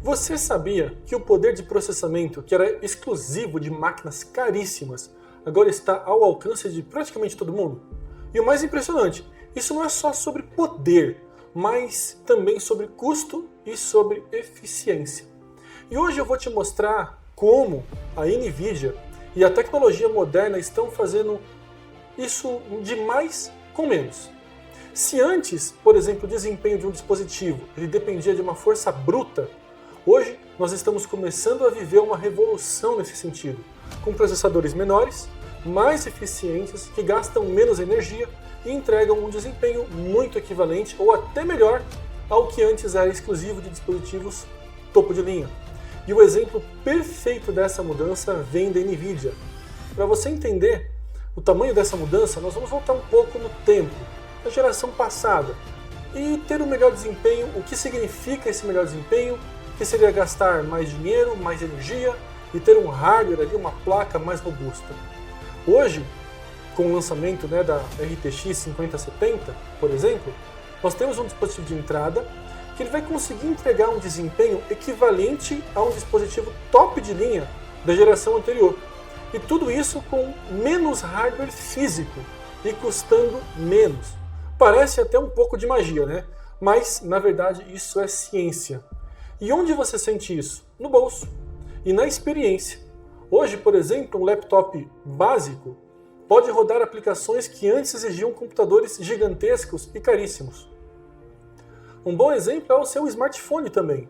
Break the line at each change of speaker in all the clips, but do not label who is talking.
Você sabia que o poder de processamento, que era exclusivo de máquinas caríssimas, agora está ao alcance de praticamente todo mundo? E o mais impressionante, isso não é só sobre poder, mas também sobre custo e sobre eficiência. E hoje eu vou te mostrar como a NVIDIA e a tecnologia moderna estão fazendo isso de mais com menos. Se antes, por exemplo, o desempenho de um dispositivo ele dependia de uma força bruta, hoje nós estamos começando a viver uma revolução nesse sentido, com processadores menores, mais eficientes, que gastam menos energia e entregam um desempenho muito equivalente ou até melhor ao que antes era exclusivo de dispositivos topo de linha. E o exemplo perfeito dessa mudança vem da NVIDIA. Para você entender o tamanho dessa mudança, nós vamos voltar um pouco no tempo, na geração passada, e ter um melhor desempenho, o que significa esse melhor desempenho, que seria gastar mais dinheiro, mais energia e ter um hardware ali, uma placa mais robusta. Hoje, com o lançamento da RTX 5070, por exemplo, nós temos um dispositivo de entrada que ele vai conseguir entregar um desempenho equivalente a um dispositivo top de linha da geração anterior. E tudo isso com menos hardware físico e custando menos. Parece até um pouco de magia, né? Mas, na verdade, isso é ciência. E onde você sente isso? No bolso e na experiência. Hoje, por exemplo, um laptop básico pode rodar aplicações que antes exigiam computadores gigantescos e caríssimos. Um bom exemplo é o seu smartphone também.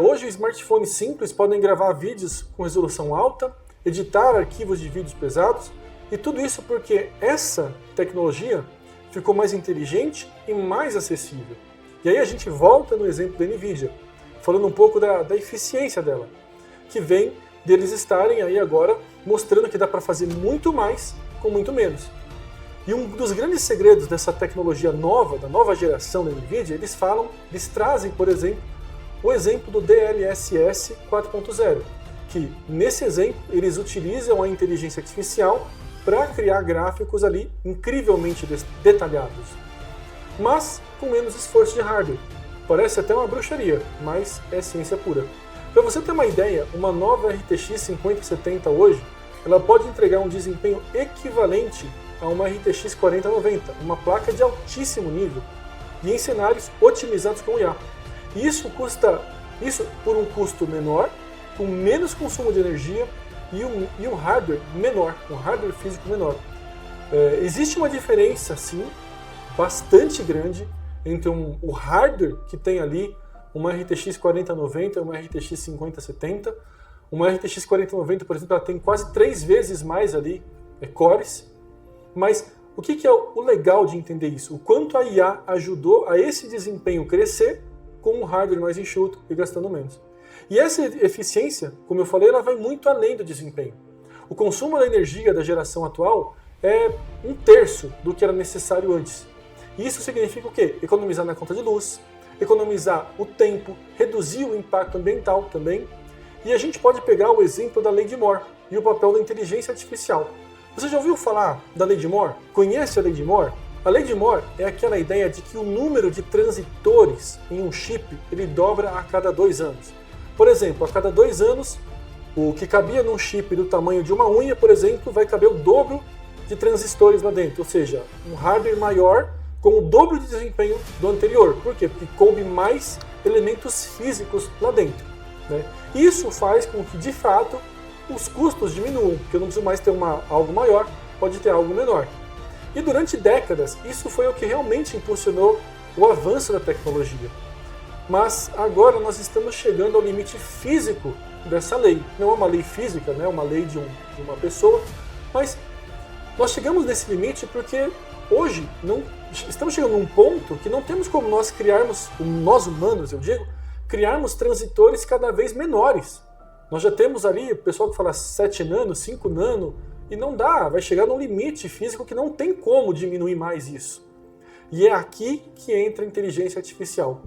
Hoje, smartphones simples podem gravar vídeos com resolução alta, editar arquivos de vídeos pesados, e tudo isso porque essa tecnologia ficou mais inteligente e mais acessível. E aí a gente volta no exemplo da NVIDIA, falando um pouco da eficiência dela, que vem deles estarem aí agora mostrando que dá para fazer muito mais com muito menos. E um dos grandes segredos dessa tecnologia nova, da nova geração da NVIDIA, eles trazem, por exemplo, o exemplo do DLSS 4.0, que nesse exemplo eles utilizam a inteligência artificial para criar gráficos ali incrivelmente detalhados, mas com menos esforço de hardware. Parece até uma bruxaria, mas é ciência pura. Para você ter uma ideia, uma nova RTX 5070 hoje, ela pode entregar um desempenho equivalente a uma RTX 4090, uma placa de altíssimo nível, e em cenários otimizados com IA. Isso por um custo menor, com menos consumo de energia e um hardware menor, um hardware físico menor. Existe uma diferença, sim, bastante grande entre o hardware que tem ali uma RTX 4090 e uma RTX 5070. Uma RTX 4090, por exemplo, ela tem quase 3 vezes mais ali cores. Mas o que é o legal de entender isso? O quanto a IA ajudou a esse desempenho crescer com um hardware mais enxuto e gastando menos. E essa eficiência, como eu falei, ela vai muito além do desempenho. O consumo da energia da geração atual é 1/3 do que era necessário antes. E isso significa o quê? Economizar na conta de luz, economizar o tempo, reduzir o impacto ambiental também. E a gente pode pegar o exemplo da lei de Moore e o papel da inteligência artificial. Você já ouviu falar da lei de Moore? Conhece a lei de Moore? A lei de Moore é aquela ideia de que o número de transitores em um chip ele dobra a cada 2 anos. Por exemplo, a cada 2 anos, o que cabia num chip do tamanho de uma unha, por exemplo, vai caber o dobro de transistores lá dentro, ou seja, um hardware maior com o dobro de desempenho do anterior. Por quê? Porque coube mais elementos físicos lá dentro, né? Isso faz com que, de fato, os custos diminuam, porque eu não preciso mais ter algo maior, pode ter algo menor. E durante décadas, isso foi o que realmente impulsionou o avanço da tecnologia. Mas agora nós estamos chegando ao limite físico dessa lei. Não é uma lei física, né? É uma lei de uma pessoa, mas nós chegamos nesse limite porque hoje estamos chegando a um ponto que não temos como nós criarmos, nós humanos eu digo, criarmos transitores cada vez menores. Nós já temos ali o pessoal que fala 7 nano, 5 nano, e não dá, vai chegar num limite físico que não tem como diminuir mais isso. E é aqui que entra a inteligência artificial.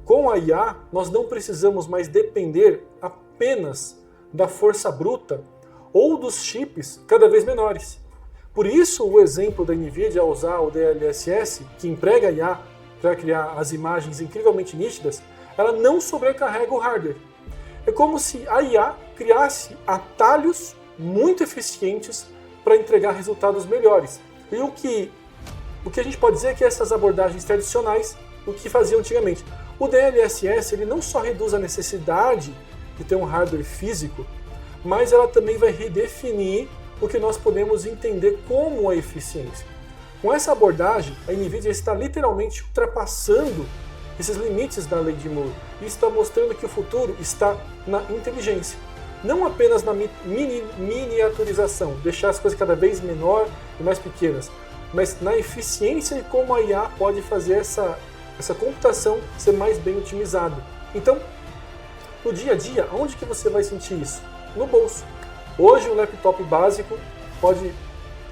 Com a IA, nós não precisamos mais depender apenas da força bruta ou dos chips cada vez menores. Por isso, o exemplo da NVIDIA usar o DLSS, que emprega a IA para criar as imagens incrivelmente nítidas, ela não sobrecarrega o hardware. É como se a IA criasse atalhos muito eficientes para entregar resultados melhores. E o que a gente pode dizer é que essas abordagens tradicionais, o que faziam antigamente. O DLSS ele não só reduz a necessidade de ter um hardware físico, mas ela também vai redefinir o que nós podemos entender como a eficiência. Com essa abordagem, a NVIDIA está literalmente ultrapassando esses limites da lei de Moore e está mostrando que o futuro está na inteligência. Não apenas na miniaturização, deixar as coisas cada vez menor e mais pequenas, mas na eficiência e como a IA pode fazer essa computação ser mais bem otimizada. Então, no dia a dia, onde que você vai sentir isso? No bolso. Hoje, um laptop básico pode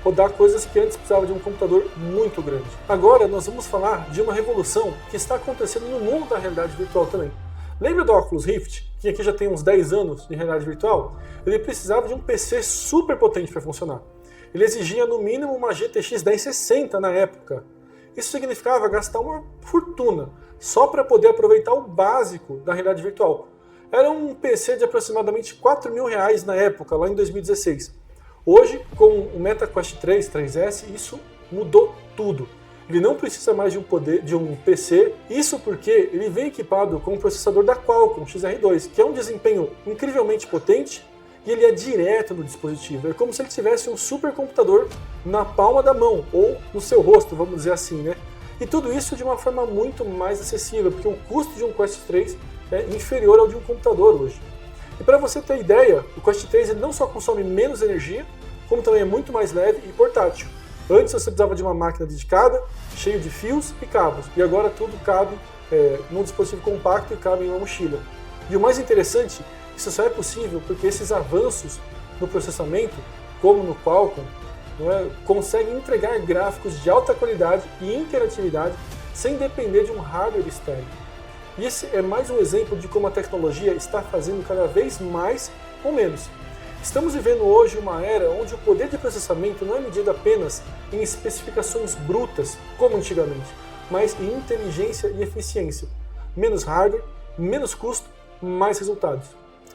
rodar coisas que antes precisava de um computador muito grande. Agora, nós vamos falar de uma revolução que está acontecendo no mundo da realidade virtual também. Lembra do Oculus Rift, que aqui já tem uns 10 anos de realidade virtual? Ele precisava de um PC super potente para funcionar. Ele exigia no mínimo uma GTX 1060 na época. Isso significava gastar uma fortuna só para poder aproveitar o básico da realidade virtual. Era um PC de aproximadamente R$4.000 na época, lá em 2016. Hoje, com o MetaQuest 3, 3S, isso mudou tudo. Ele não precisa mais de um PC, isso porque ele vem equipado com o processador da Qualcomm XR2, que é um desempenho incrivelmente potente e ele é direto no dispositivo. É como se ele tivesse um supercomputador na palma da mão, ou no seu rosto, vamos dizer assim, né? E tudo isso de uma forma muito mais acessível, porque o custo de um Quest 3 é inferior ao de um computador hoje. E para você ter ideia, o Quest 3 ele não só consome menos energia, como também é muito mais leve e portátil. Antes você precisava de uma máquina dedicada, cheio de fios e cabos, e agora tudo cabe num dispositivo compacto e cabe em uma mochila. E o mais interessante, isso só é possível porque esses avanços no processamento, como no Qualcomm, conseguem entregar gráficos de alta qualidade e interatividade sem depender de um hardware externo. E esse é mais um exemplo de como a tecnologia está fazendo cada vez mais com menos. Estamos vivendo hoje uma era onde o poder de processamento não é medido apenas em especificações brutas, como antigamente, mas em inteligência e eficiência. Menos hardware, menos custo, mais resultados.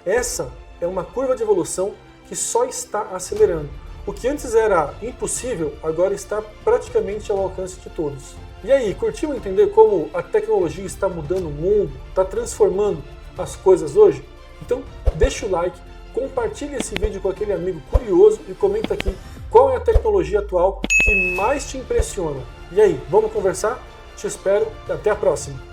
Essa é uma curva de evolução que só está acelerando. O que antes era impossível, agora está praticamente ao alcance de todos. E aí, curtiu entender como a tecnologia está mudando o mundo, está transformando as coisas hoje? Então, deixa o like, compartilhe esse vídeo com aquele amigo curioso e comenta aqui qual é a tecnologia atual que mais te impressiona. E aí, vamos conversar? Te espero e até a próxima!